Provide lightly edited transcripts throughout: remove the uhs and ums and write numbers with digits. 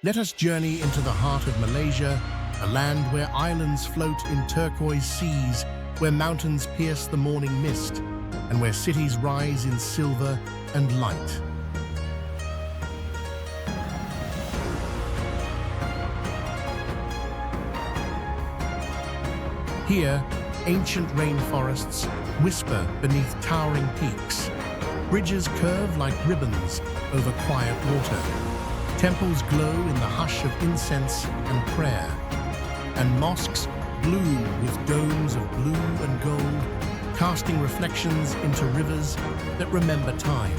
Let us journey into the heart of Malaysia, a land where islands float in turquoise seas, where mountains pierce the morning mist, and where cities rise in silver and light. Here, ancient rainforests whisper beneath towering peaks. Bridges curve like ribbons over quiet water. Temples glow in the hush of incense and prayer. And mosques bloom with domes of blue and gold, casting reflections into rivers that remember time.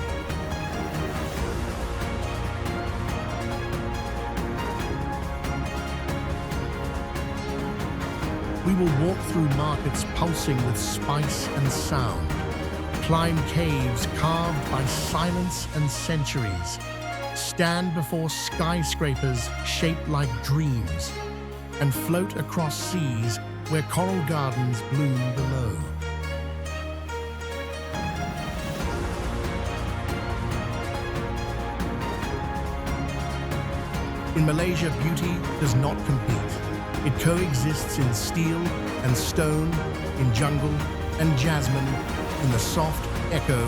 We will walk through markets pulsing with spice and sound, climb caves carved by silence and centuries, stand before skyscrapers shaped like dreams, and float across seas where coral gardens bloom below. In Malaysia, beauty does not compete. It coexists in steel and stone, in jungle and jasmine, in the soft echo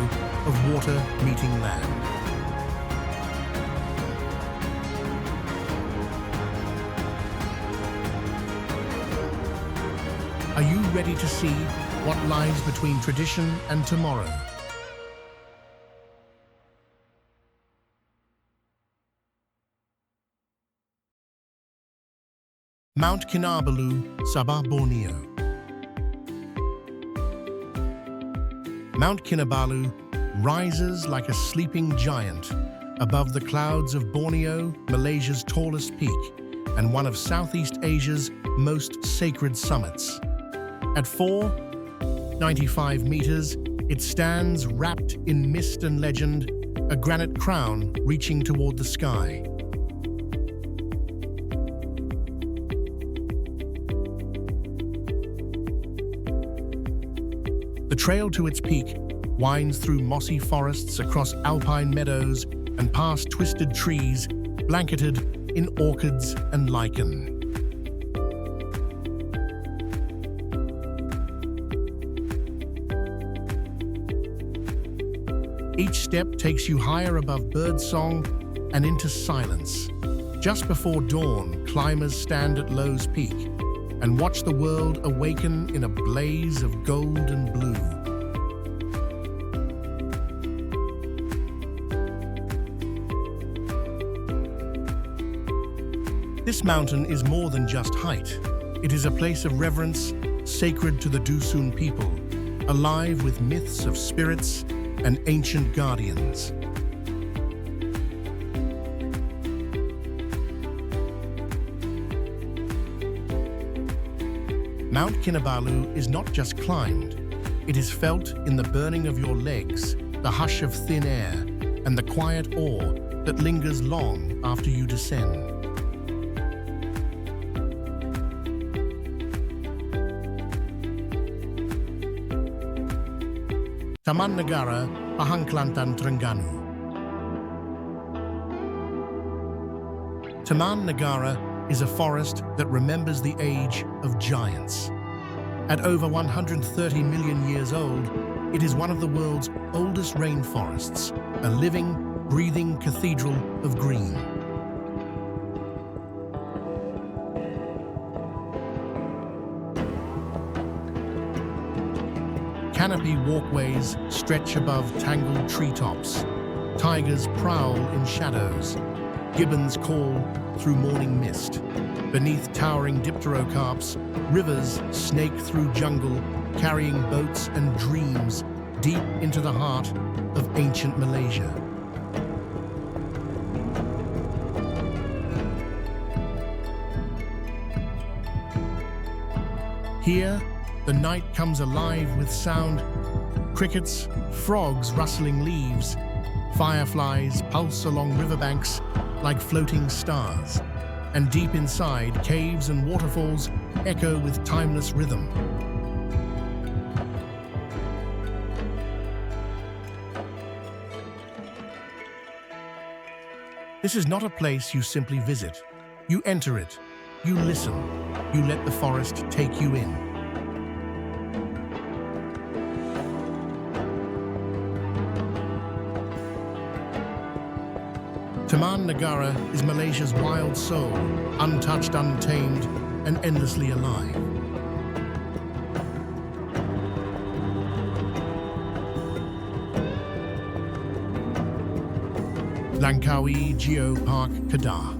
of water meeting land. Are you ready to see what lies between tradition and tomorrow? Mount Kinabalu, Sabah, Borneo. Mount Kinabalu rises like a sleeping giant above the clouds of Borneo, Malaysia's tallest peak, and one of Southeast Asia's most sacred summits. At 495 meters, it stands wrapped in mist and legend, a granite crown reaching toward the sky. The trail to its peak winds through mossy forests, across alpine meadows, and past twisted trees blanketed in orchids and lichen. Each step takes you higher above birdsong and into silence. Just before dawn, climbers stand at Low's Peak and watch the world awaken in a blaze of gold and blue. This mountain is more than just height. It is a place of reverence, sacred to the Dusun people, alive with myths of spirits and ancient guardians. Mount Kinabalu is not just climbed, it is felt in the burning of your legs, the hush of thin air, and the quiet awe that lingers long after you descend. Taman Negara, Pahangklantan, Terengganu. Taman Negara is a forest that remembers the age of giants. At over 130 million years old, it is one of the world's oldest rainforests, a living, breathing cathedral of green. Canopy walkways stretch above tangled treetops. Tigers prowl in shadows. Gibbons call through morning mist. Beneath towering dipterocarps, rivers snake through jungle, carrying boats and dreams deep into the heart of ancient Malaysia. Here, the night comes alive with sound. Crickets, frogs rustling leaves, fireflies pulse along riverbanks like floating stars. And deep inside, caves and waterfalls echo with timeless rhythm. This is not a place you simply visit. You enter it. You listen. You let the forest take you in. Taman Negara is Malaysia's wild soul, untouched, untamed, and endlessly alive. Langkawi Geopark Kedah.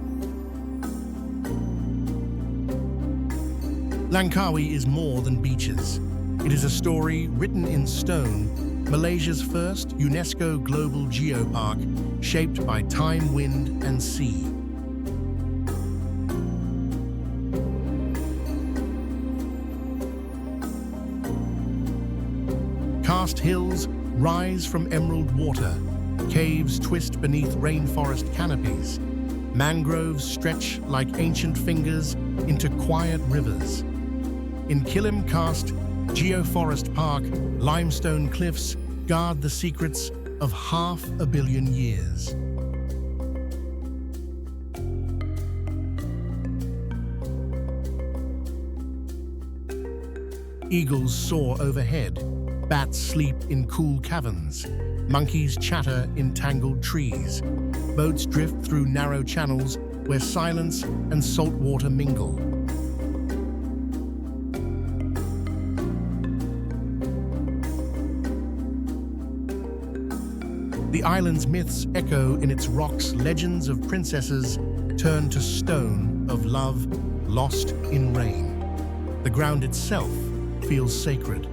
Langkawi is more than beaches. It is a story written in stone, Malaysia's first UNESCO Global Geopark, shaped by time, wind, and sea. Karst hills rise from emerald water. Caves twist beneath rainforest canopies. Mangroves stretch like ancient fingers into quiet rivers. In Kilim Karst Geoforest Park, limestone cliffs guard the secrets of 500 million years. Eagles soar overhead. Bats sleep in cool caverns. Monkeys chatter in tangled trees. Boats drift through narrow channels where silence and salt water mingle. The island's myths echo in its rocks. Legends of princesses turn to stone, of love lost in rain. The ground itself feels sacred.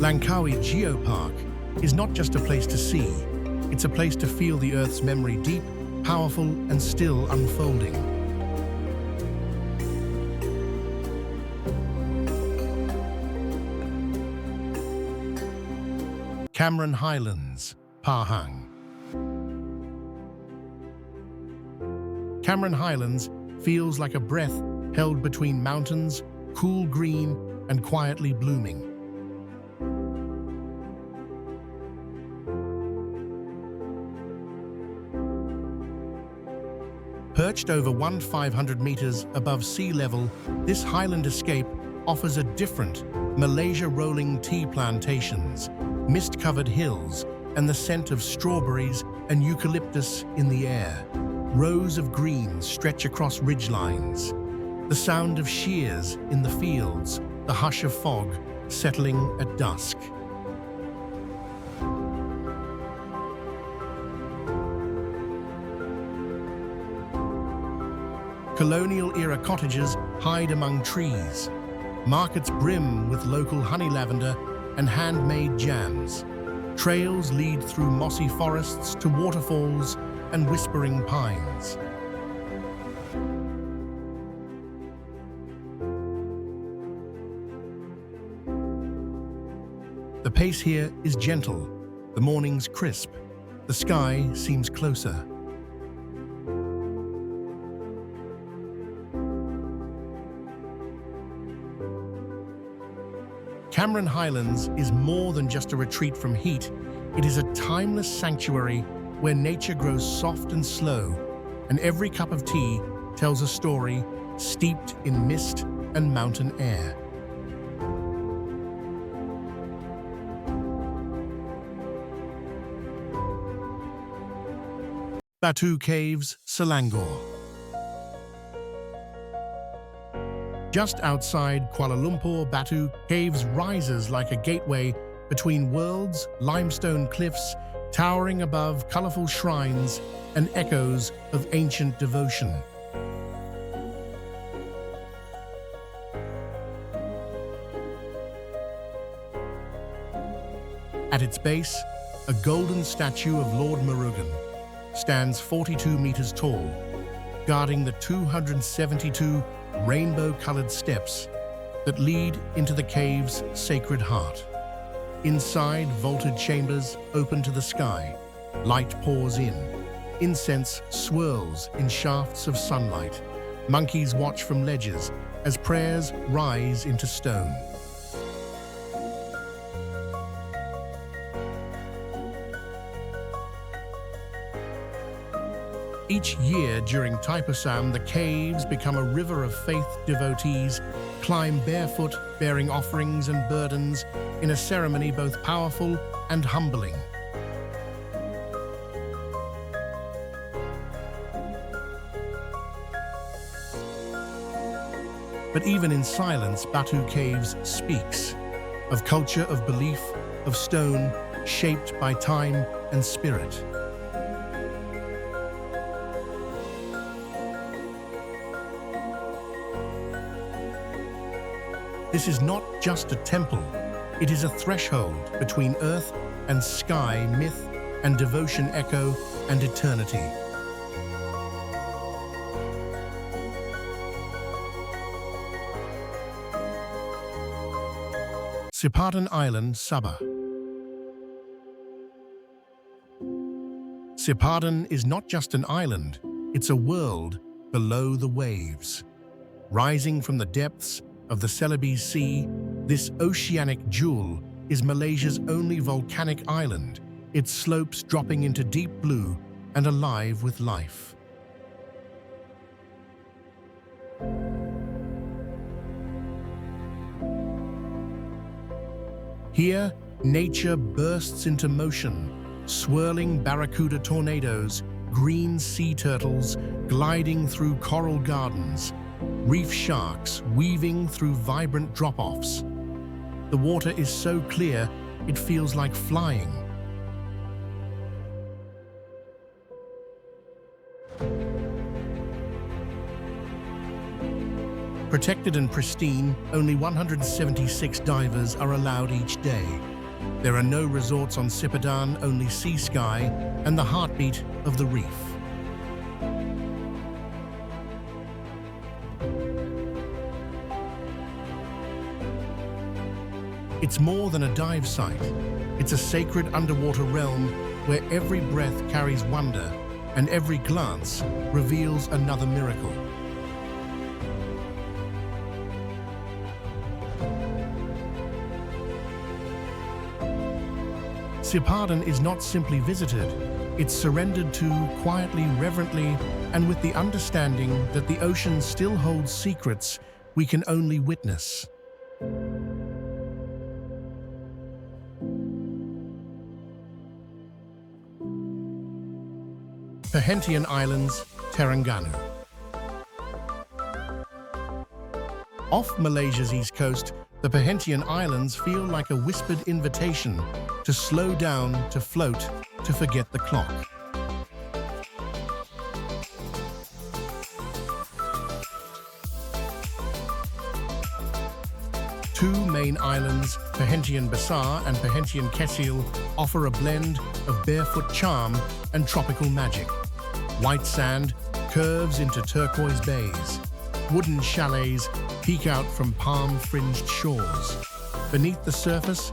Langkawi Geopark is not just a place to see, it's a place to feel the Earth's memory deep, powerful, and still unfolding. Cameron Highlands, Pahang. Cameron Highlands feels like a breath held between mountains, cool green and quietly blooming. Perched over 1,500 meters above sea level, this highland escape offers a different Malaysia rolling tea plantations, mist-covered hills, and the scent of strawberries and eucalyptus in the air. Rows of greens stretch across ridgelines. The sound of shears in the fields, the hush of fog settling at dusk. Colonial-era cottages hide among trees. Markets brim with local honey lavender and handmade jams. Trails lead through mossy forests to waterfalls and whispering pines. The pace here is gentle, the morning's crisp, the sky seems closer. Cameron Highlands is more than just a retreat from heat. It is a timeless sanctuary where nature grows soft and slow, and every cup of tea tells a story steeped in mist and mountain air. Batu Caves, Selangor. Just outside Kuala Lumpur, Batu Caves rises like a gateway between worlds, limestone cliffs, towering above colorful shrines and echoes of ancient devotion. At its base, a golden statue of Lord Murugan stands 42 meters tall, guarding the 272 rainbow-colored steps that lead into the cave's sacred heart. Inside, vaulted chambers open to the sky. Light pours in. Incense swirls in shafts of sunlight. Monkeys watch from ledges as prayers rise into stone. Each year during Thaipusam, the caves become a river of faith. Devotees climb barefoot, bearing offerings and burdens in a ceremony both powerful and humbling. But even in silence, Batu Caves speaks of culture, of belief, of stone shaped by time and spirit. This is not just a temple, it is a threshold between earth and sky, myth and devotion, echo and eternity. Sipadan Island, Sabah. Sipadan is not just an island, it's a world below the waves. Rising from the depths of the Celebes Sea, this oceanic jewel is Malaysia's only volcanic island, its slopes dropping into deep blue and alive with life. Here, nature bursts into motion, swirling barracuda tornadoes, green sea turtles gliding through coral gardens, reef sharks weaving through vibrant drop-offs. The water is so clear, it feels like flying. Protected and pristine, only 176 divers are allowed each day. There are no resorts on Sipadan, only sea sky and the heartbeat of the reef. It's more than a dive site. It's a sacred underwater realm where every breath carries wonder and every glance reveals another miracle. Sipadan is not simply visited, it's surrendered to quietly, reverently, and with the understanding that the ocean still holds secrets we can only witness. Perhentian Islands, Terengganu. Off Malaysia's east coast, the Perhentian Islands feel like a whispered invitation to slow down, to float, to forget the clock. Two main islands, Perhentian Besar and Perhentian Kecil, offer a blend of barefoot charm and tropical magic. White sand curves into turquoise bays. Wooden chalets peek out from palm-fringed shores. Beneath the surface,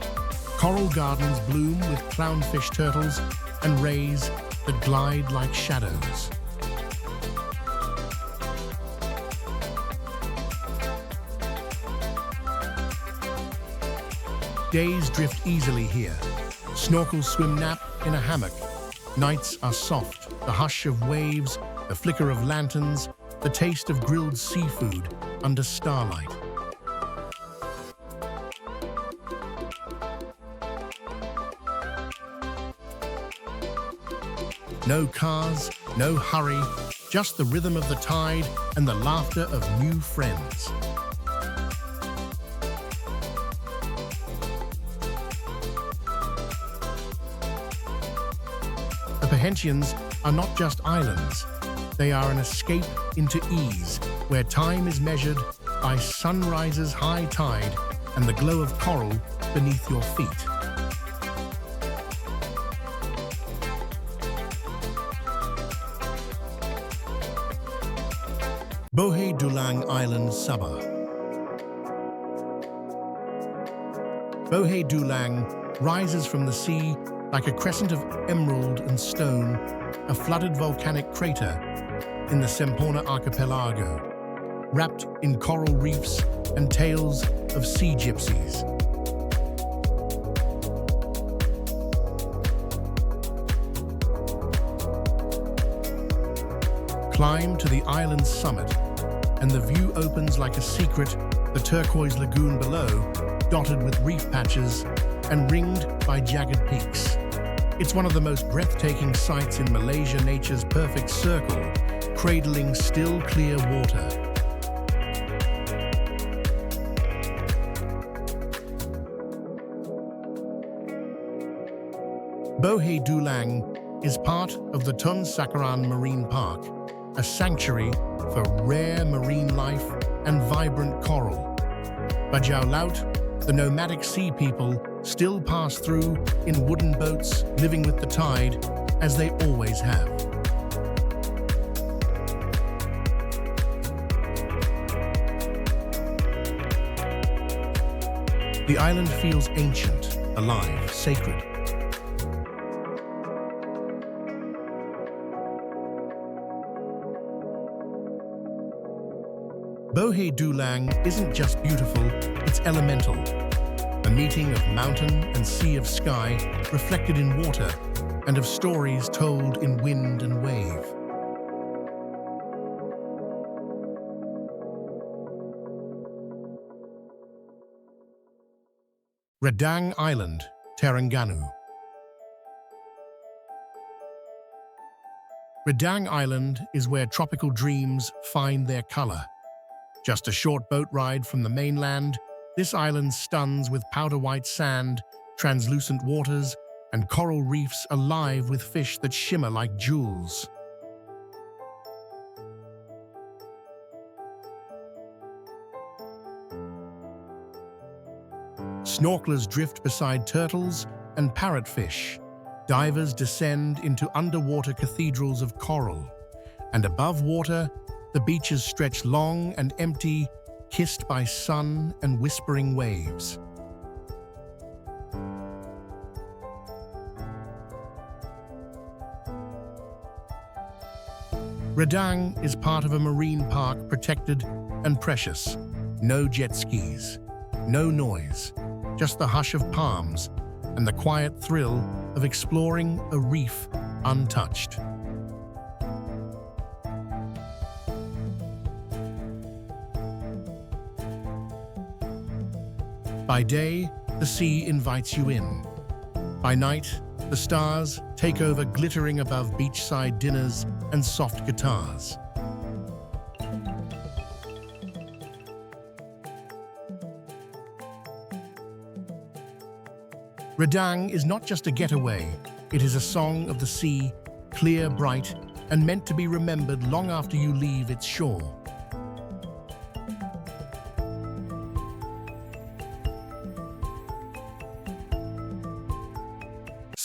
coral gardens bloom with clownfish turtles and rays that glide like shadows. Days drift easily here. Snorkel, swim, nap in a hammock. Nights are soft, the hush of waves, the flicker of lanterns, the taste of grilled seafood under starlight. No cars, no hurry, just the rhythm of the tide and the laughter of new friends. The Perhentians are not just islands, they are an escape into ease, where time is measured by sunrise's high tide and the glow of coral beneath your feet. Bohe Dulang Island, Sabah. Bohe Dulang rises from the sea like a crescent of emerald and stone, a flooded volcanic crater in the Semporna archipelago, wrapped in coral reefs and tales of sea gypsies. climb to the island's summit, and the view opens like a secret, the turquoise lagoon below, dotted with reef patches and ringed by jagged peaks. It's one of the most breathtaking sights in Malaysia, nature's perfect circle, cradling still clear water. Bohai Dulang is part of the Tun Sakaran Marine Park, a sanctuary for rare marine life and vibrant coral. Bajau Laut, the nomadic sea people, still pass through in wooden boats, living with the tide, as they always have. The island feels ancient, alive, sacred. Bohai Dulang isn't just beautiful, it's elemental. A meeting of mountain and sea of sky reflected in water and of stories told in wind and wave. Redang Island, Terengganu. Redang Island is where tropical dreams find their color. Just a short boat ride from the mainland, this island stuns with powder-white sand, translucent waters, and coral reefs alive with fish that shimmer like jewels. Snorkelers drift beside turtles and parrotfish. Divers descend into underwater cathedrals of coral. And above water, the beaches stretch long and empty, kissed by sun and whispering waves. Redang is part of a marine park protected and precious. No jet skis, no noise, just the hush of palms and the quiet thrill of exploring a reef untouched. By day, the sea invites you in. By night, the stars take over, glittering above beachside dinners and soft guitars. Redang is not just a getaway, it is a song of the sea, clear, bright, and meant to be remembered long after you leave its shore.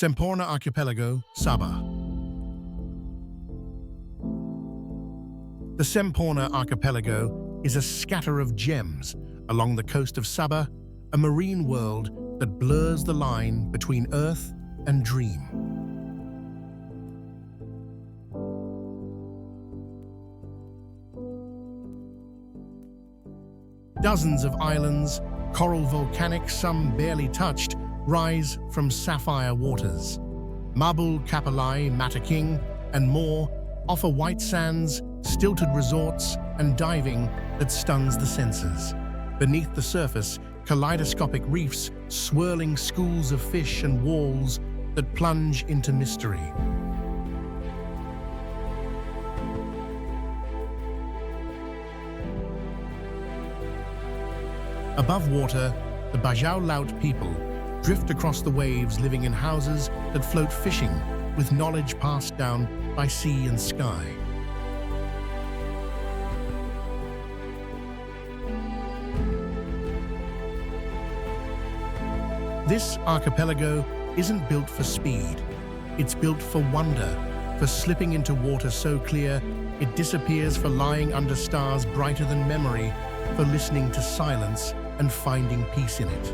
Semporna Archipelago, Sabah. The Semporna Archipelago is a scatter of gems along the coast of Sabah, a marine world that blurs the line between earth and dream. Dozens of islands, coral volcanic, some barely touched, rise from sapphire waters. Mabul Kapalai, Mataking, and more offer white sands, stilted resorts, and diving that stuns the senses. Beneath the surface, kaleidoscopic reefs, swirling schools of fish, and walls that plunge into mystery. Above water, the Bajau Laut people drift across the waves, living in houses that float, fishing with knowledge passed down by sea and sky. This archipelago isn't built for speed. It's built for wonder, for slipping into water so clear it disappears, for lying under stars brighter than memory, for listening to silence and finding peace in it.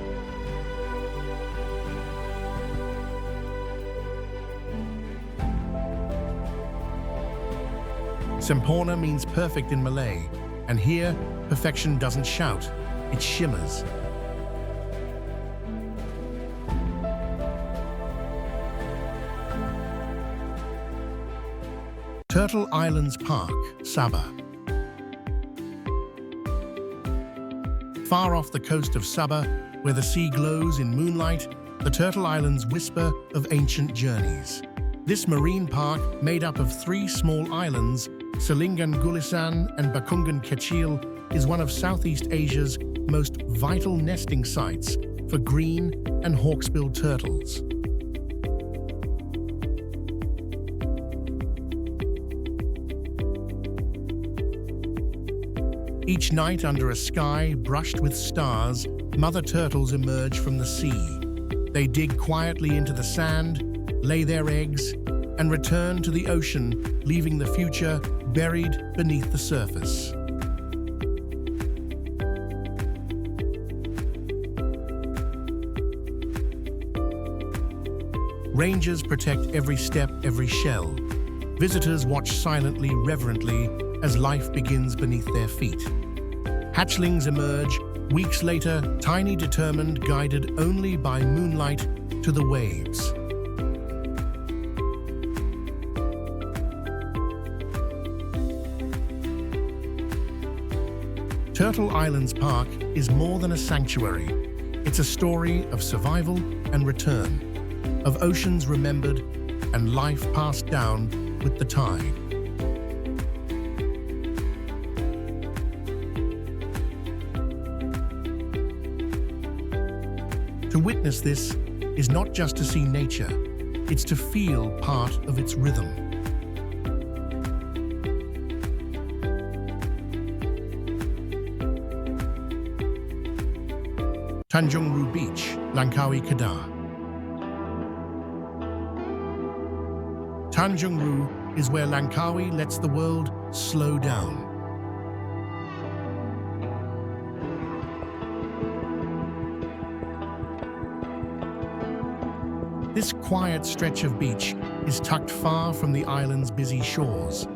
Semporna means perfect in Malay, and here, perfection doesn't shout, it shimmers. Turtle Islands Park, Sabah. Far off the coast of Sabah, where the sea glows in moonlight, the Turtle Islands whisper of ancient journeys. This marine park, made up of 3 small islands, Silingan Gulisan and Bakungan Kecil, is one of Southeast Asia's most vital nesting sites for green and hawksbill turtles. Each night under a sky brushed with stars, mother turtles emerge from the sea. They dig quietly into the sand, lay their eggs, and return to the ocean, leaving the future buried beneath the surface. Rangers protect every step, every shell. Visitors watch silently, reverently, as life begins beneath their feet. Hatchlings emerge, weeks later, tiny, determined, guided only by moonlight to the waves. Turtle Islands Park is more than a sanctuary. It's a story of survival and return, of oceans remembered and life passed down with the tide. To witness this is not just to see nature, it's to feel part of its rhythm. Tanjung Ru Beach, Langkawi, Kedah. Tanjung Ru is where Langkawi lets the world slow down. This quiet stretch of beach is tucked far from the island's busy shores.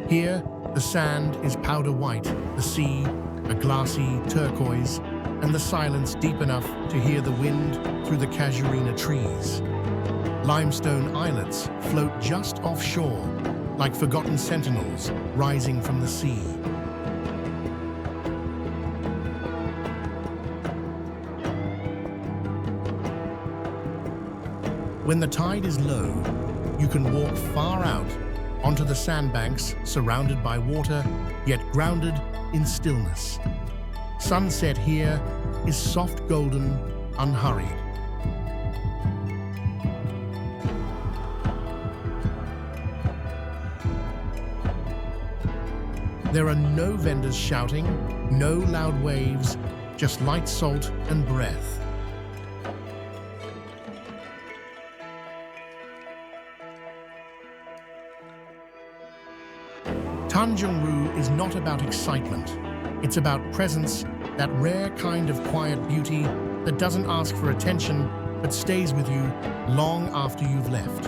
Here, the sand is powder white, the sea a glassy turquoise, and the silence deep enough to hear the wind through the casuarina trees. Limestone islets float just offshore, like forgotten sentinels rising from the sea. When the tide is low, you can walk far out onto the sandbanks surrounded by water, yet grounded in stillness. Sunset here is soft golden, unhurried. There are no vendors shouting, no loud waves, just light salt and breath. Tanjung Ru is not about excitement. It's about presence, that rare kind of quiet beauty that doesn't ask for attention but stays with you long after you've left.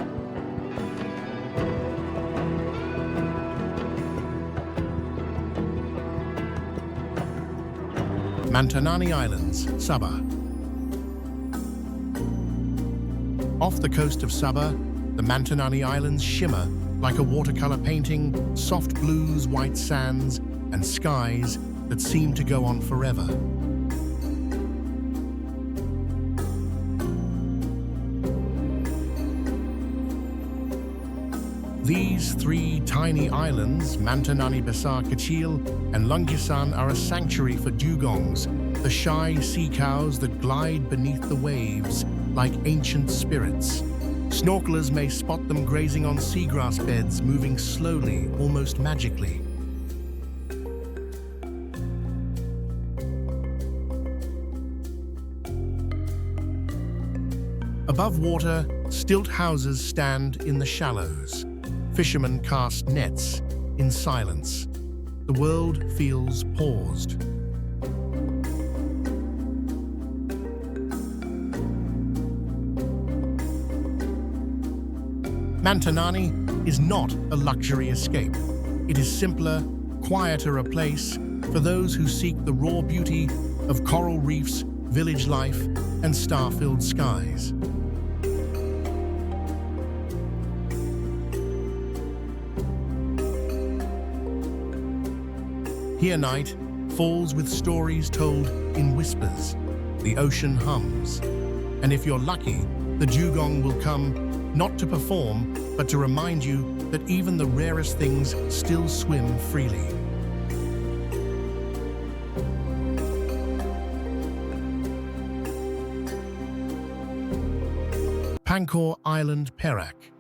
Mantanani Islands, Sabah. Off the coast of Sabah, the Mantanani Islands shimmer like a watercolor painting, soft blues, white sands, and skies that seem to go on forever. These 3 tiny islands, Mantanani Besar Kecil and Lungkisan, are a sanctuary for dugongs, the shy sea cows that glide beneath the waves like ancient spirits. Snorkelers may spot them grazing on seagrass beds, moving slowly, almost magically. Above water, stilt houses stand in the shallows. Fishermen cast nets in silence. The world feels paused. Mantanani is not a luxury escape. It is simpler, quieter a place for those who seek the raw beauty of coral reefs, village life, and star-filled skies. Here night falls with stories told in whispers. The ocean hums. And if you're lucky, the dugong will come, not to perform, but to remind you that even the rarest things still swim freely. Pancor Island, Perak.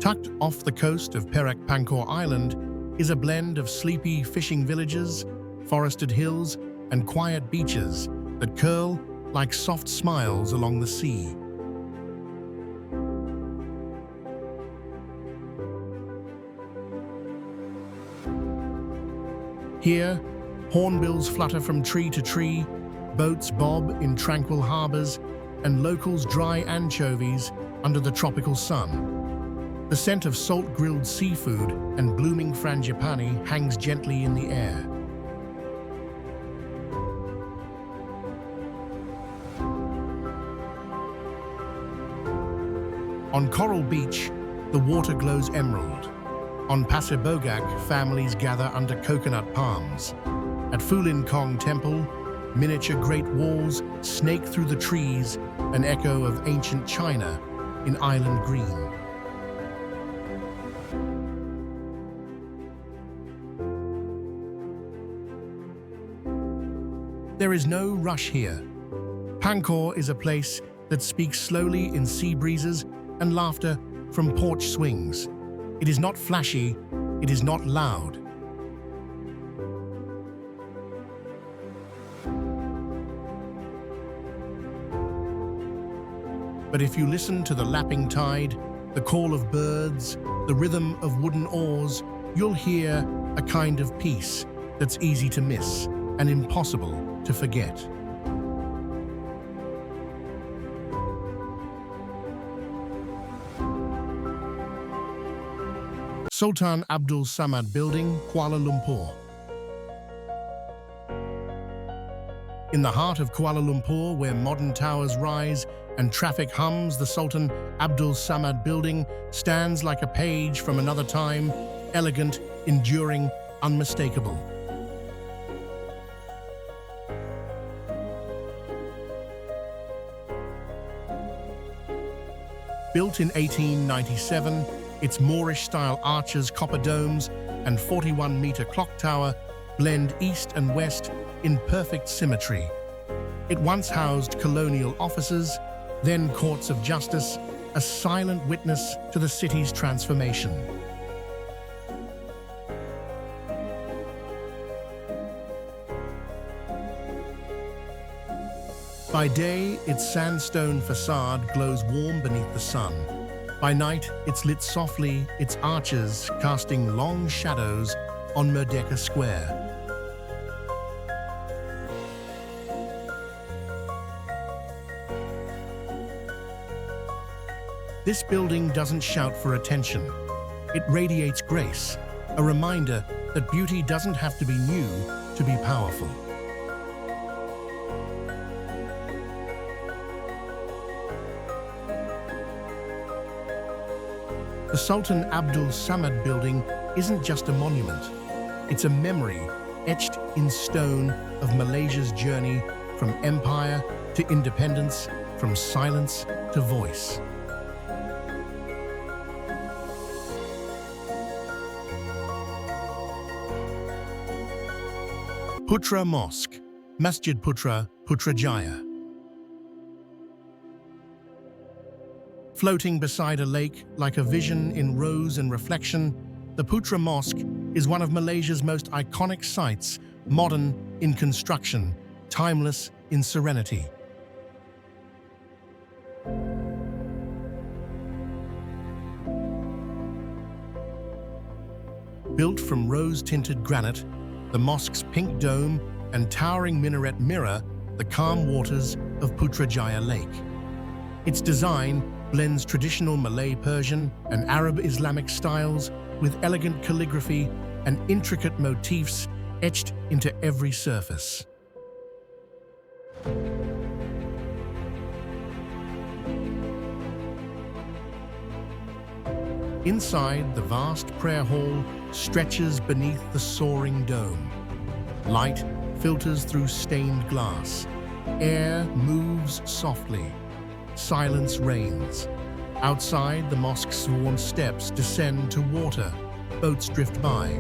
Tucked off the coast of Perak, Pancor Island is a blend of sleepy fishing villages, forested hills, and quiet beaches that curl like soft smiles along the sea. Here, hornbills flutter from tree to tree, boats bob in tranquil harbors, and locals dry anchovies under the tropical sun. The scent of salt-grilled seafood and blooming frangipani hangs gently in the air. On Coral Beach, the water glows emerald. On Pasir Bogak, families gather under coconut palms. At Fulin Kong Temple, miniature great walls snake through the trees, an echo of ancient China in island green. There is no rush here. Pancor is a place that speaks slowly in sea breezes and laughter from porch swings. It is not flashy, it is not loud. But if you listen to the lapping tide, the call of birds, the rhythm of wooden oars, you'll hear a kind of peace that's easy to miss and impossible to forget. Sultan Abdul Samad Building, Kuala Lumpur. In the heart of Kuala Lumpur, where modern towers rise and traffic hums, the Sultan Abdul Samad Building stands like a page from another time, elegant, enduring, unmistakable. Built in 1897, its Moorish-style arches, copper domes, and 41-meter clock tower blend east and west in perfect symmetry. It once housed colonial offices, then courts of justice, a silent witness to the city's transformation. By day, its sandstone facade glows warm beneath the sun. By night, it's lit softly, its arches casting long shadows on Merdeka Square. This building doesn't shout for attention. It radiates grace, a reminder that beauty doesn't have to be new to be powerful. The Sultan Abdul Samad Building isn't just a monument. It's a memory etched in stone of Malaysia's journey from empire to independence, from silence to voice. Putra Mosque, Masjid Putra, Putrajaya. Floating beside a lake like a vision in rose and reflection, the Putra Mosque is one of Malaysia's most iconic sites, modern in construction, timeless in serenity. Built from rose-tinted granite, the mosque's pink dome and towering minaret mirror the calm waters of Putrajaya Lake. Its design blends traditional Malay Persian and Arab Islamic styles with elegant calligraphy and intricate motifs etched into every surface. Inside, the vast prayer hall stretches beneath the soaring dome. Light filters through stained glass. Air moves softly. Silence reigns. Outside, the mosque's worn steps descend to water. Boats drift by.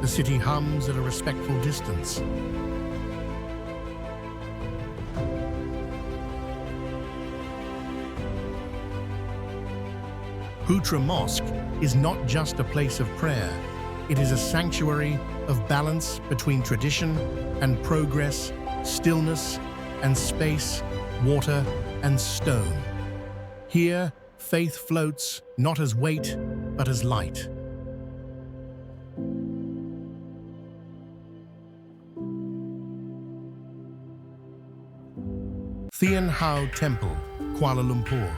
The city hums at a respectful distance. Putra Mosque is not just a place of prayer. It is a sanctuary of balance between tradition and progress, stillness and space, water and stone. Here, faith floats not as weight, but as light. Thian Hao Temple, Kuala Lumpur.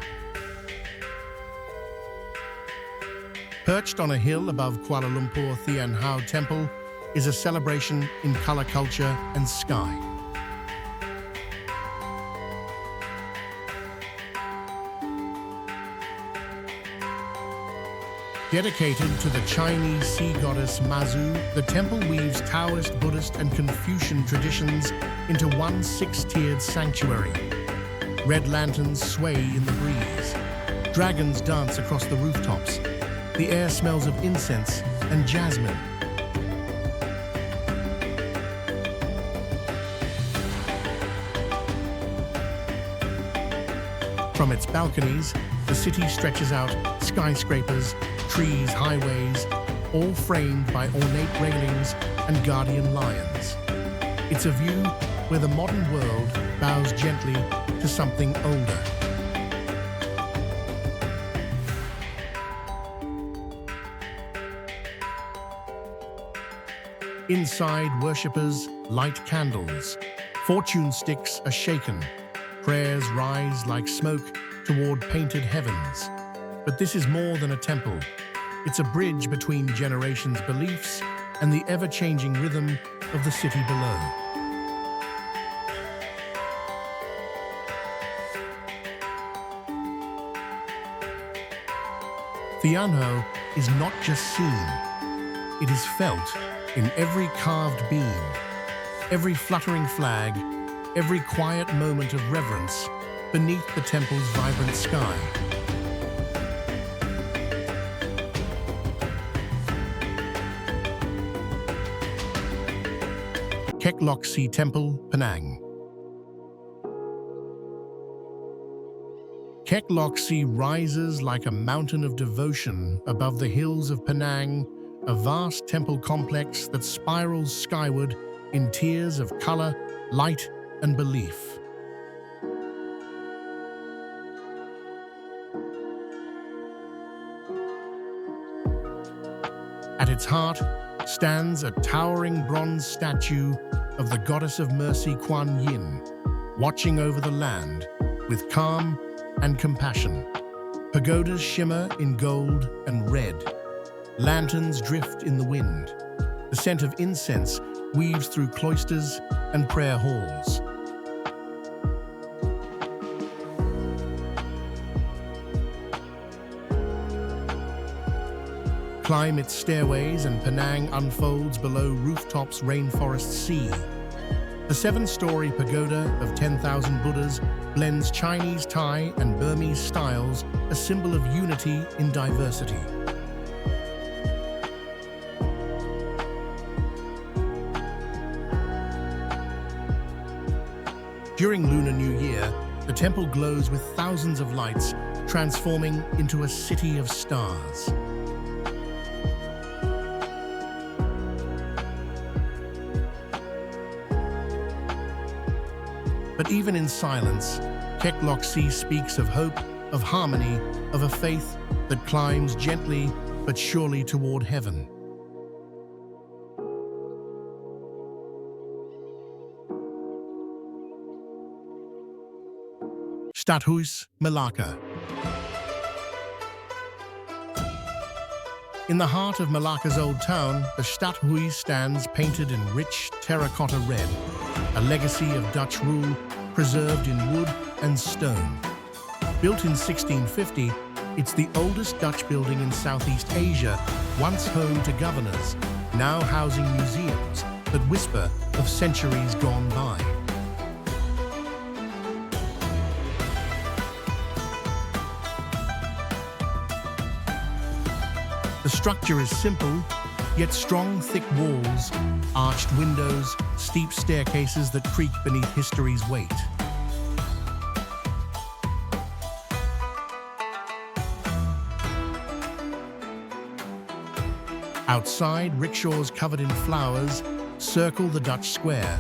Perched on a hill above Kuala Lumpur, Thian Hao Temple is a celebration in color, culture, and sky. Dedicated to the Chinese sea goddess Mazu, the temple weaves Taoist, Buddhist, and Confucian traditions into one six-tiered sanctuary. Red lanterns sway in the breeze. Dragons dance across the rooftops. The air smells of incense and jasmine. From its balconies, the city stretches out, skyscrapers, trees, highways, all framed by ornate railings and guardian lions. It's a view where the modern world bows gently to something older. Inside, worshippers light candles. Fortune sticks are shaken. Prayers rise like smoke toward painted heavens. But this is more than a temple. It's a bridge between generations' beliefs and the ever-changing rhythm of the city below. Thian Hao is not just seen. It is felt in every carved beam, every fluttering flag, every quiet moment of reverence beneath the temple's vibrant sky. Kek Lok Si Temple, Penang. Kek Lok Si rises like a mountain of devotion above the hills of Penang, a vast temple complex that spirals skyward in tiers of color, light, and belief. At its heart stands a towering bronze statue of the goddess of mercy Kuan Yin, watching over the land with calm and compassion. Pagodas shimmer in gold and red. Lanterns drift in the wind. The scent of incense weaves through cloisters and prayer halls. Climb its stairways and Penang unfolds below rooftops rainforest sea. The seven-story pagoda of 10,000 Buddhas blends Chinese, Thai, and Burmese styles, a symbol of unity in diversity. During Lunar New Year, the temple glows with thousands of lights, transforming into a city of stars. But even in silence, Kek Lok Si speaks of hope, of harmony, of a faith that climbs gently but surely toward heaven. Stadhuis, Malacca. In the heart of Malacca's old town, the Stadhuis stands painted in rich terracotta red, a legacy of Dutch rule preserved in wood and stone. Built in 1650, It's the oldest Dutch building in Southeast Asia, once home to governors, now housing museums that whisper of centuries gone by. The structure is simple, yet strong, thick walls, arched windows, steep staircases that creak beneath history's weight. Outside, rickshaws covered in flowers circle the Dutch square,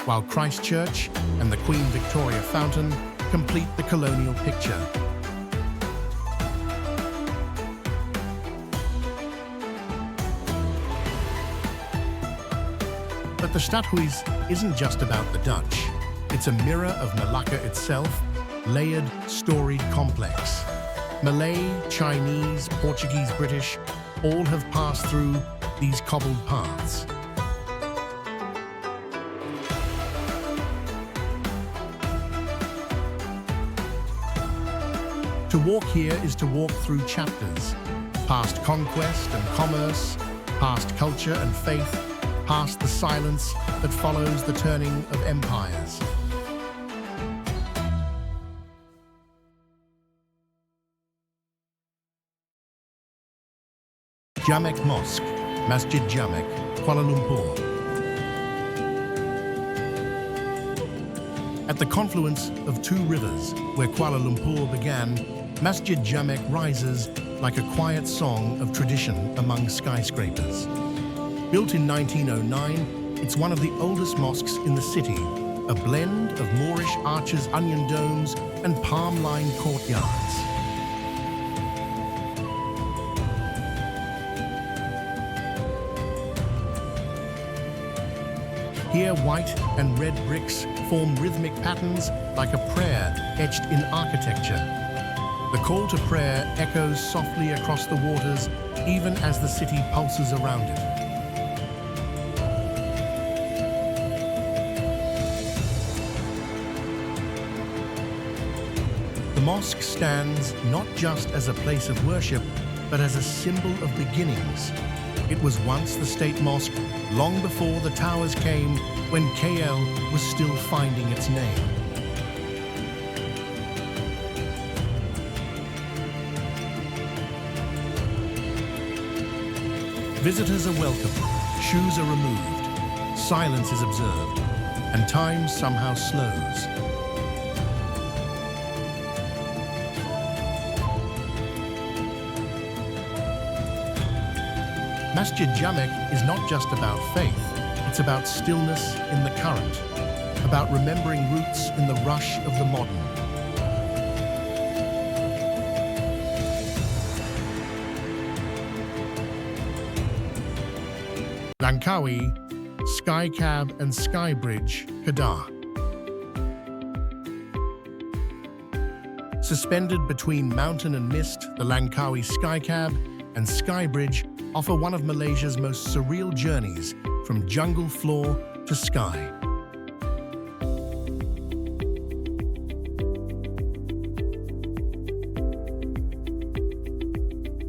while Christchurch and the Queen Victoria Fountain complete the colonial picture. But the Stadhuis isn't just about the Dutch. It's a mirror of Malacca itself, layered, storied complex. Malay, Chinese, Portuguese, British, all have passed through these cobbled paths. To walk here is to walk through chapters, past conquest and commerce, past culture and faith, past the silence that follows the turning of empires. Jamek Mosque, Masjid Jamek, Kuala Lumpur. At the confluence of two rivers where Kuala Lumpur began, Masjid Jamek rises like a quiet song of tradition among skyscrapers. Built in 1909, it's one of the oldest mosques in the city, a blend of Moorish arches, onion domes, and palm-lined courtyards. Here, white and red bricks form rhythmic patterns like a prayer etched in architecture. The call to prayer echoes softly across the waters, even as the city pulses around it. The mosque stands not just as a place of worship, but as a symbol of beginnings. It was once the state mosque, long before the towers came, when KL was still finding its name. Visitors are welcome, shoes are removed, silence is observed, and time somehow slows. Masjid Jamek is not just about faith, it's about stillness in the current, about remembering roots in the rush of the modern. Langkawi, Sky Cab and Sky Bridge, Kedah. Suspended between mountain and mist, the Langkawi Sky Cab and Sky Bridge offer one of Malaysia's most surreal journeys from jungle floor to sky.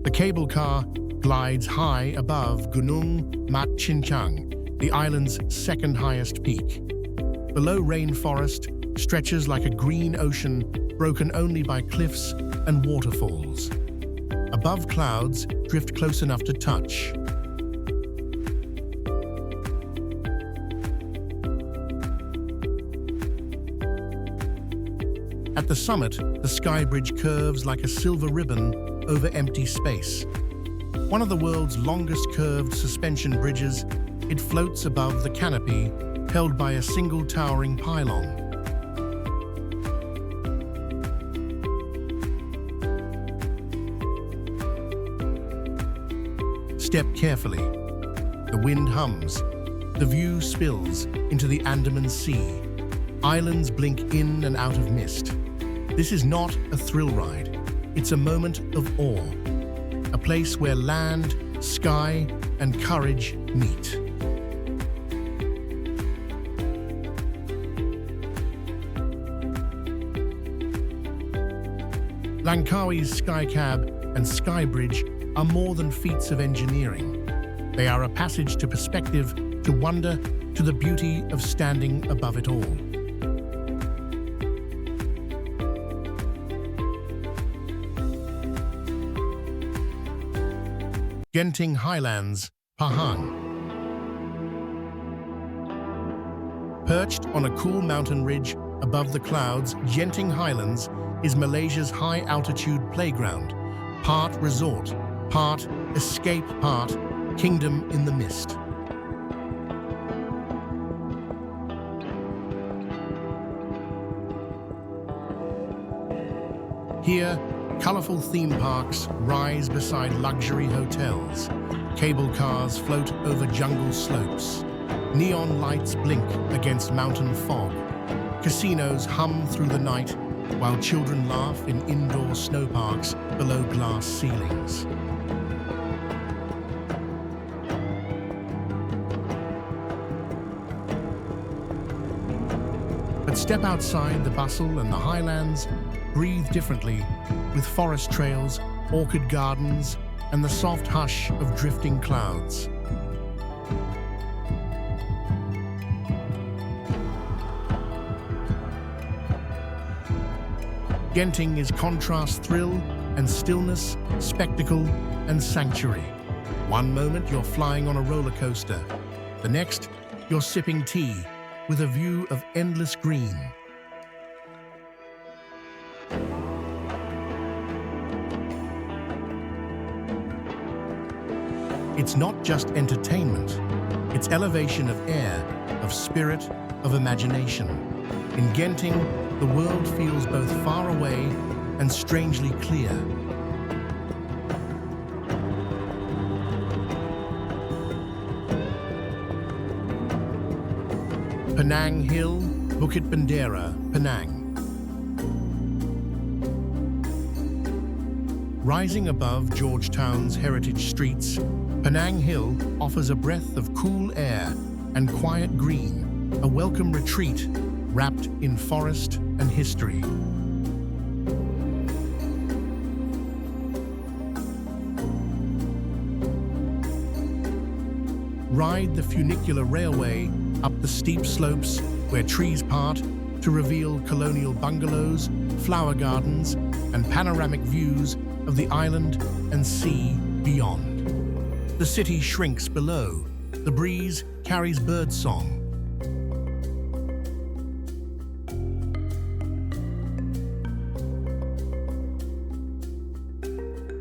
The cable car glides high above Gunung Mat Cincang, the island's second highest peak. Below, rainforest stretches like a green ocean broken only by cliffs and waterfalls. Above, clouds drift close enough to touch. At the summit, the sky bridge curves like a silver ribbon over empty space. One of the world's longest curved suspension bridges, it floats above the canopy, held by a single towering pylon. Step carefully. The wind hums. The view spills into the Andaman Sea. Islands blink in and out of mist. This is not a thrill ride. It's a moment of awe. A place where land, sky, and courage meet. Langkawi's Skycab and Skybridge are more than feats of engineering. They are a passage to perspective, to wonder, to the beauty of standing above it all. Genting Highlands, Pahang. Perched on a cool mountain ridge above the clouds, Genting Highlands is Malaysia's high-altitude playground, part resort, part escape, part kingdom in the mist. Here, colorful theme parks rise beside luxury hotels. Cable cars float over jungle slopes. Neon lights blink against mountain fog. Casinos hum through the night, while children laugh in indoor snowparks below glass ceilings. But step outside the bustle and the highlands, breathe differently, with forest trails, orchid gardens, and the soft hush of drifting clouds. Genting is contrast, thrill and stillness, spectacle and sanctuary. One moment you're flying on a roller coaster. The next, you're sipping tea with a view of endless green. It's not just entertainment. It's elevation of air, of spirit, of imagination. In Genting, the world feels both far away and strangely clear. Penang Hill, Bukit Bendera, Penang. Rising above Georgetown's heritage streets, Penang Hill offers a breath of cool air and quiet green, a welcome retreat wrapped in forest and history. Ride the funicular railway up the steep slopes where trees part to reveal colonial bungalows, flower gardens, and panoramic views of the island and sea beyond. The city shrinks below. The breeze carries birdsong.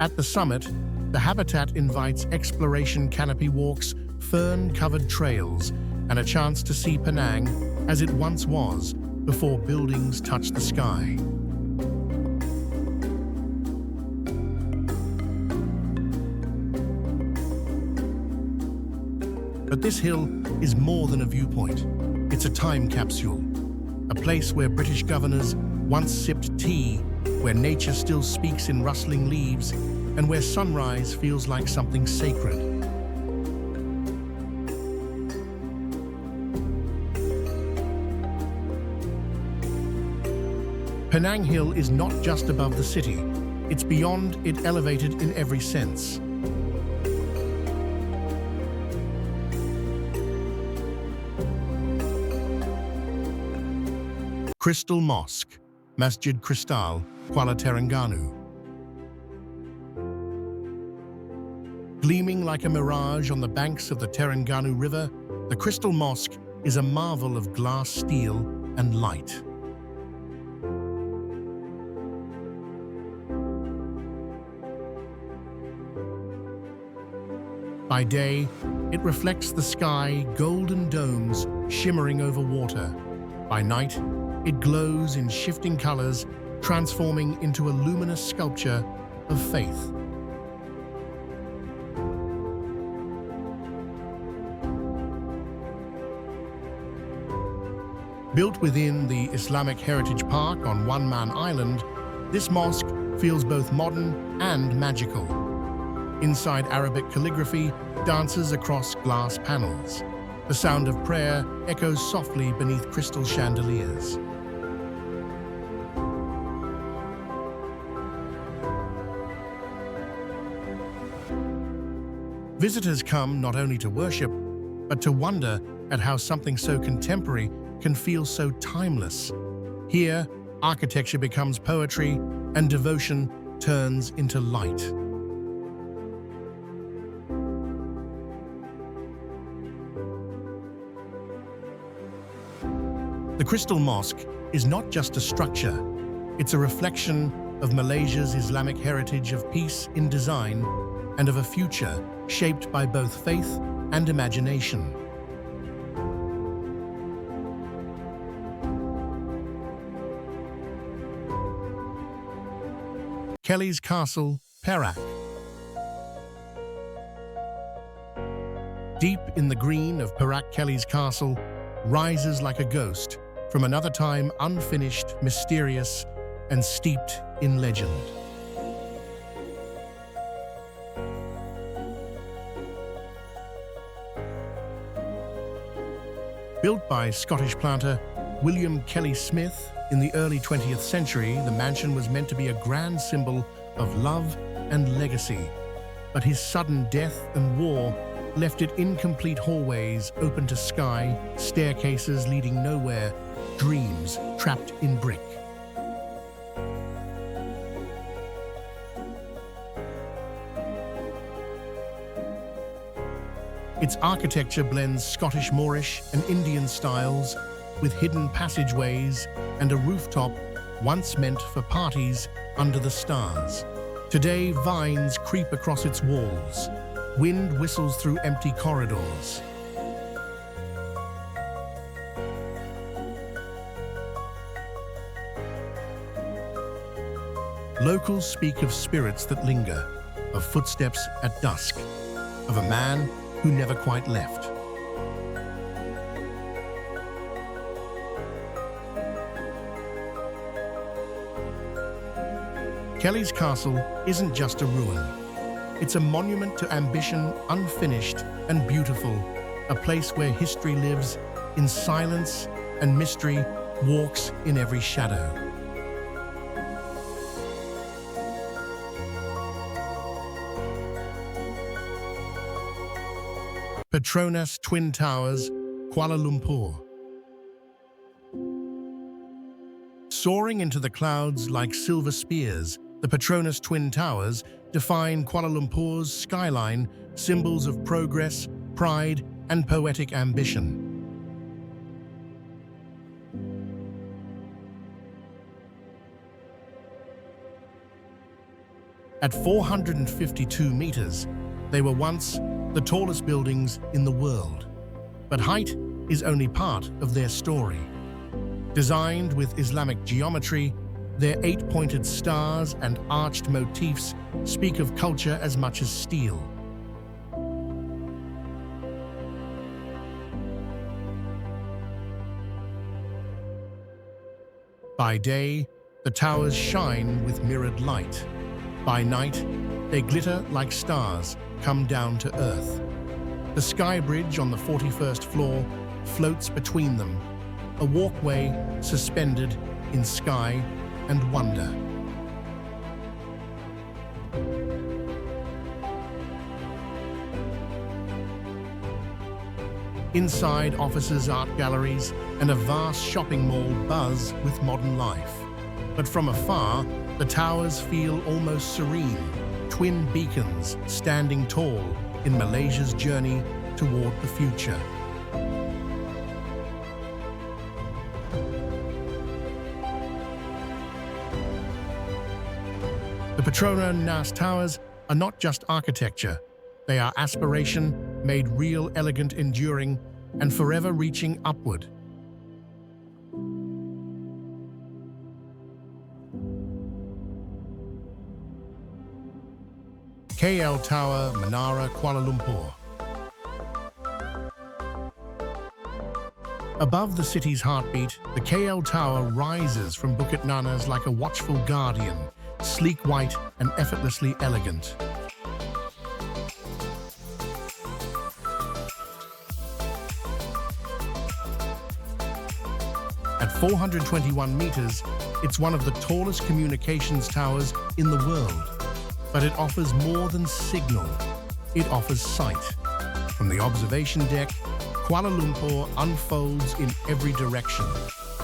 At the summit, the habitat invites exploration, canopy walks, fern-covered trails, and a chance to see Penang as it once was before buildings touched the sky. But this hill is more than a viewpoint. It's a time capsule, a place where British governors once sipped tea, where nature still speaks in rustling leaves, and where sunrise feels like something sacred. Penang Hill is not just above the city, it's beyond it, elevated in every sense. Crystal Mosque, Masjid Kristal, Kuala Terengganu. Gleaming like a mirage on the banks of the Terengganu River, the Crystal Mosque is a marvel of glass, steel, and light. By day, it reflects the sky, golden domes shimmering over water. By night, it glows in shifting colors, transforming into a luminous sculpture of faith. Built within the Islamic Heritage Park on One Man Island, this mosque feels both modern and magical. Inside, Arabic calligraphy dances across glass panels. The sound of prayer echoes softly beneath crystal chandeliers. Visitors come not only to worship, but to wonder at how something so contemporary can feel so timeless. Here, architecture becomes poetry and devotion turns into light. The Crystal Mosque is not just a structure, it's a reflection of Malaysia's Islamic heritage of peace in design and of a future shaped by both faith and imagination. Kelly's Castle, Perak. Deep in the green of Perak, Kelly's Castle rises like a ghost from another time, unfinished, mysterious, and steeped in legend. Built by Scottish planter William Kelly Smith in the early 20th century, the mansion was meant to be a grand symbol of love and legacy. But his sudden death and war left it incomplete, hallways open to sky, staircases leading nowhere, dreams trapped in brick. Its architecture blends Scottish Moorish and Indian styles with hidden passageways and a rooftop once meant for parties under the stars. Today, vines creep across its walls. Wind whistles through empty corridors. Locals speak of spirits that linger, of footsteps at dusk, of a man who never quite left. Kelly's Castle isn't just a ruin. It's a monument to ambition, unfinished and beautiful, a place where history lives in silence and mystery walks in every shadow. Petronas Twin Towers, Kuala Lumpur. Soaring into the clouds like silver spears, the Petronas Twin Towers define Kuala Lumpur's skyline, symbols of progress, pride, and poetic ambition. At 452 meters, they were once the tallest buildings in the world. But height is only part of their story. Designed with Islamic geometry, their 8-pointed stars and arched motifs speak of culture as much as steel. By day, the towers shine with mirrored light. By night, they glitter like stars come down to earth. The sky bridge on the 41st floor floats between them, a walkway suspended in sky and wonder. Inside, offices, art galleries, and a vast shopping mall buzz with modern life. But from afar, the towers feel almost serene, twin beacons standing tall in Malaysia's journey toward the future. The Petronas Towers are not just architecture. They are aspiration, made real, elegant, enduring, and forever reaching upward. KL Tower, Menara, Kuala Lumpur. Above the city's heartbeat, the KL Tower rises from Bukit Nanas like a watchful guardian, sleek white and effortlessly elegant. At 421 meters, it's one of the tallest communications towers in the world. But it offers more than signal. it offers sight. From the observation deck, Kuala Lumpur unfolds in every direction.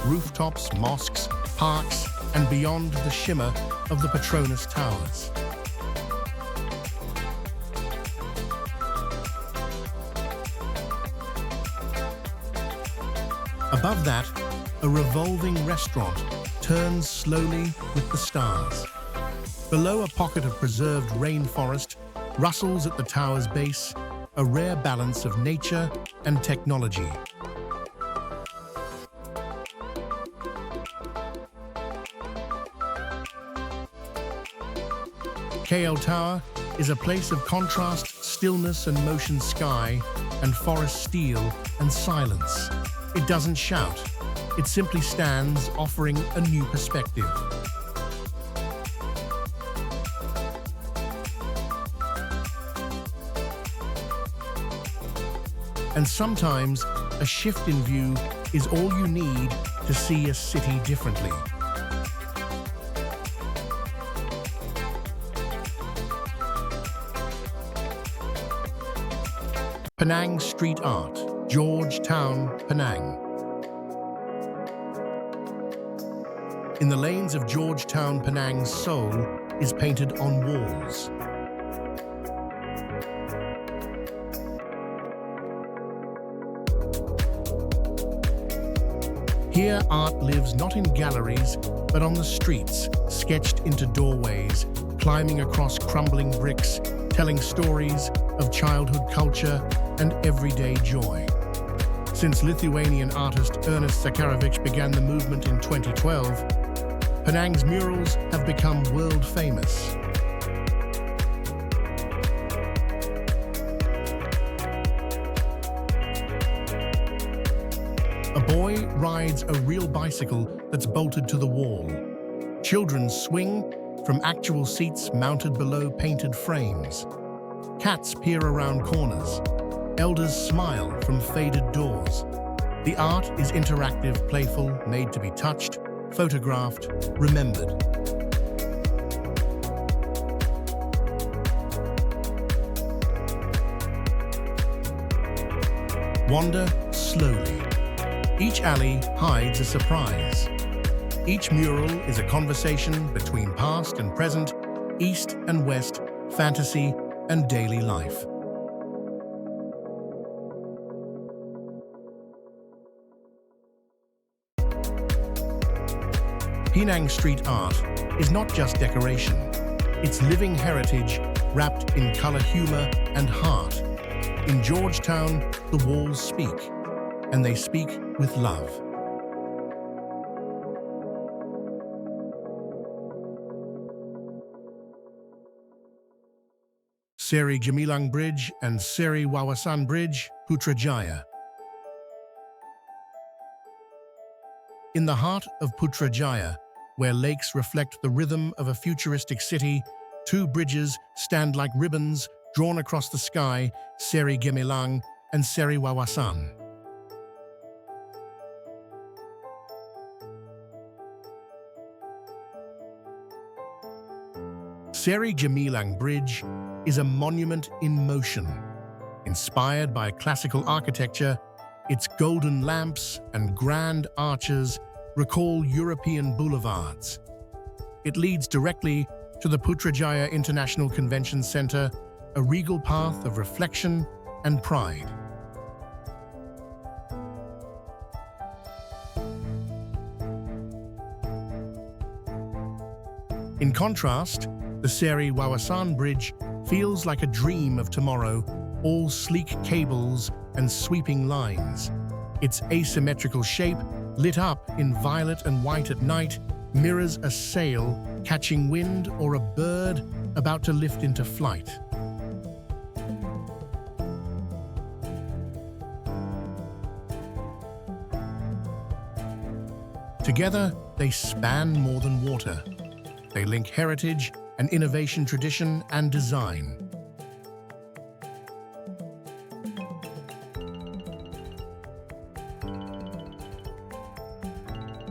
Rooftops, mosques, parks, and beyond the shimmer of the Petronas Towers. Above that, a revolving restaurant turns slowly with the stars. Below, a pocket of preserved rainforest rustles at the tower's base, a rare balance of nature and technology. KL Tower is a place of contrast, stillness and motion sky, and forest steel and silence. It doesn't shout. It simply stands, offering a new perspective. And sometimes, a shift in view is all you need to see a city differently. Penang Street Art, Georgetown, Penang. In the lanes of Georgetown, Penang's soul is painted on walls. Here, art lives not in galleries, but on the streets, sketched into doorways, climbing across crumbling bricks, telling stories of childhood culture and everyday joy. Since Lithuanian artist Ernest Zakharevich began the movement in 2012, Penang's murals have become world famous. A boy rides a real bicycle that's bolted to the wall. Children swing from actual seats mounted below painted frames. Cats peer around corners. Elders smile from faded doors. The art is interactive, playful, made to be touched, photographed, remembered. Wander slowly. Each alley hides a surprise. Each mural is a conversation between past and present, east and west, fantasy and daily life. Penang street art is not just decoration. It's living heritage wrapped in color, humor, and heart. In Georgetown, the walls speak, and they speak with love. Seri Gemilang Bridge and Seri Wawasan Bridge, Putrajaya. In the heart of Putrajaya, where lakes reflect the rhythm of a futuristic city, two bridges stand like ribbons drawn across the sky, Seri Gemilang and Seri Wawasan. Seri Gemilang Bridge is a monument in motion. Inspired by classical architecture, its golden lamps and grand arches recall European boulevards. It leads directly to the Putrajaya International Convention Center, a regal path of reflection and pride. In contrast, the Seri Wawasan Bridge feels like a dream of tomorrow, all sleek cables and sweeping lines. Its asymmetrical shape, lit up in violet and white at night, mirrors a sail catching wind or a bird about to lift into flight. Together, they span more than water. They link heritage and innovation, tradition and design.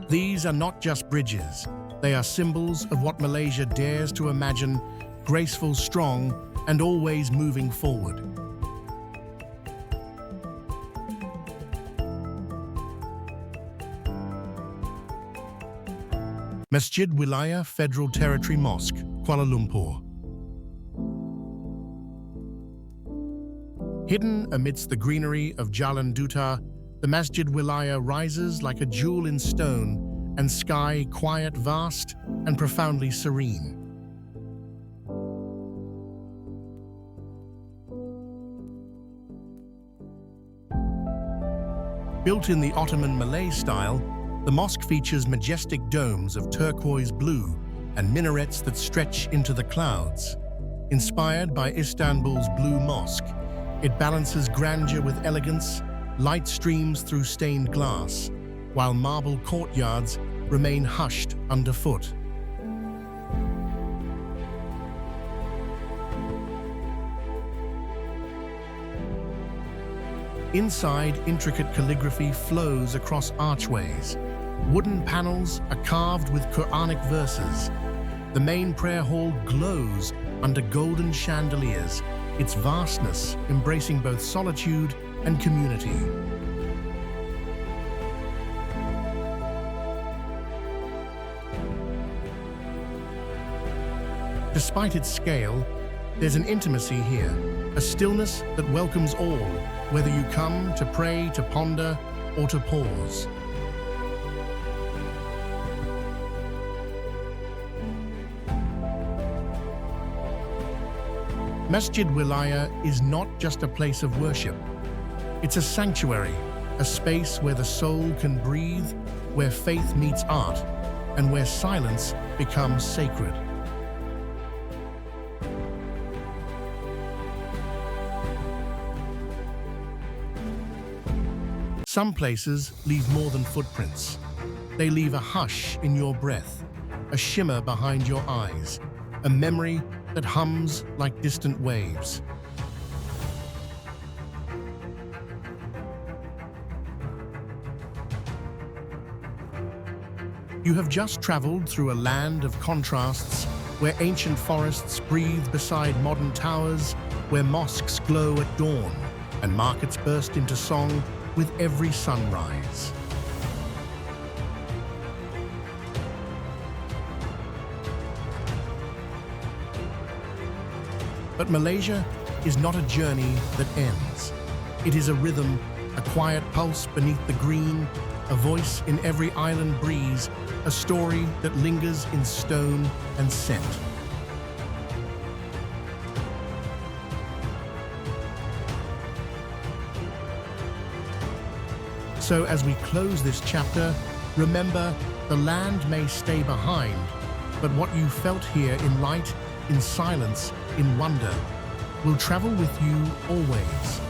These are not just bridges. They are symbols of what Malaysia dares to imagine, graceful, strong, and always moving forward. Masjid Wilayah Federal Territory Mosque, Kuala Lumpur. Hidden amidst the greenery of Jalan Duta, the Masjid Wilayah rises like a jewel in stone and sky quiet, vast, and profoundly serene. Built in the Ottoman Malay style, the mosque features majestic domes of turquoise blue and minarets that stretch into the clouds. Inspired by Istanbul's Blue Mosque, it balances grandeur with elegance, light streams through stained glass, while marble courtyards remain hushed underfoot. Inside, intricate calligraphy flows across archways. Wooden panels are carved with Quranic verses. The main prayer hall glows under golden chandeliers, its vastness embracing both solitude and community. Despite its scale, there's an intimacy here, a stillness that welcomes all, whether you come to pray, to ponder, or to pause. Masjid Wilayah is not just a place of worship. It's a sanctuary, a space where the soul can breathe, where faith meets art, and where silence becomes sacred. Some places leave more than footprints. They leave a hush in your breath, a shimmer behind your eyes, a memory that hums like distant waves. You have just traveled through a land of contrasts, where ancient forests breathe beside modern towers, where mosques glow at dawn, and markets burst into song with every sunrise. But Malaysia is not a journey that ends. It is a rhythm, a quiet pulse beneath the green, a voice in every island breeze, a story that lingers in stone and scent. So as we close this chapter, remember, the land may stay behind, but what you felt here in light, in silence, in wonder, will travel with you always.